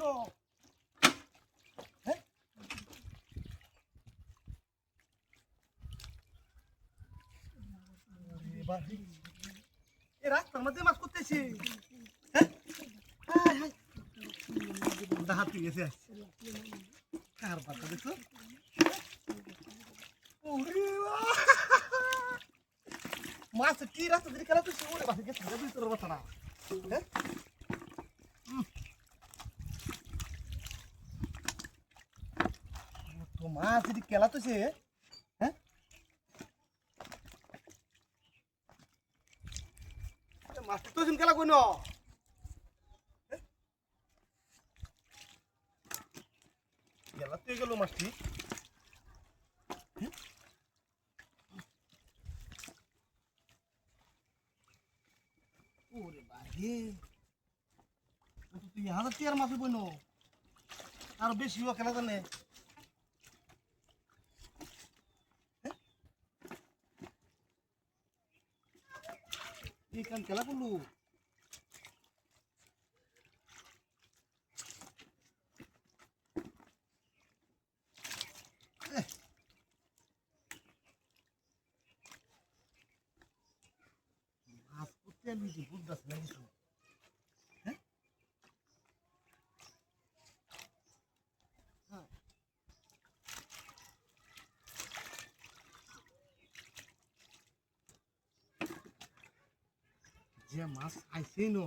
কইনো হ্যাঁ এ রাস্তার মধ্যে মাছ করতেছি হ্যাঁ হাতি গেছে কার বাচ্চা দেখছো মাছ কি রাস্তা দিয়ে খেলা তুই ওরে বাসে গেছে দুই তোর বাচ্চা না হ্যাঁ তো মাছ যদি খেলা তো সে হ্যাঁ মাছ তো খেলা কই না খেলা তুই গেল মাছটি ওরে বাহে তুই 1000 টাকার মাছ বইনো আর বেশি ও খেলা জানে এই কাম খেলা করলু মাছ করতে আমি বুঝতেছ না কিছু যে মাছ আইছে নো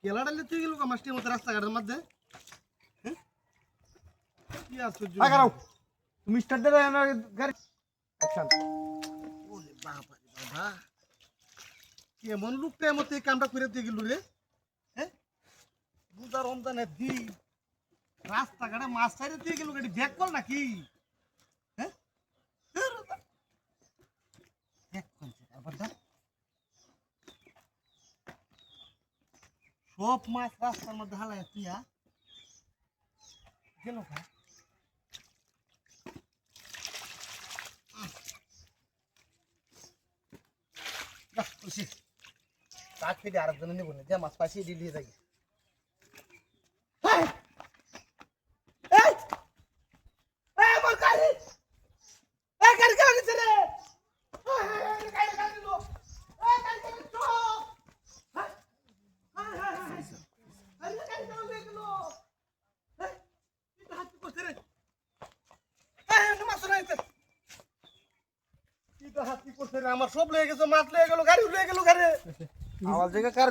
কেলা ডালে তুই গেল মাছটির মতো রাস্তাঘাটের মধ্যে কি আশ্চর্য তুমি স্টার্ট দে গাড়ি অ্যাকশন ওরে বাবা রে বাবা কেমন লোকটা মতো এই কামটা করে দিয়ে গেল রে হ্যাঁ বুঝার রমজানে দি রাস্তাঘাটে মাছ ছাড়ে দিয়ে গেল গাড়ি ব্যাক কর নাকি হ্যাঁ ব্যাক করছে আবার সব মাছ রাস্তার মধ্যে হালাই তুই গেল কাঠ ফেটে আরেকজনে নেব না যে মাছ পাশিয়ে দিয়ে যাই আমার সব লেগে গেছে মাছ লেগে গেল গাড়ি উঠে গেল গাড়ি আওয়াজ দেখে কার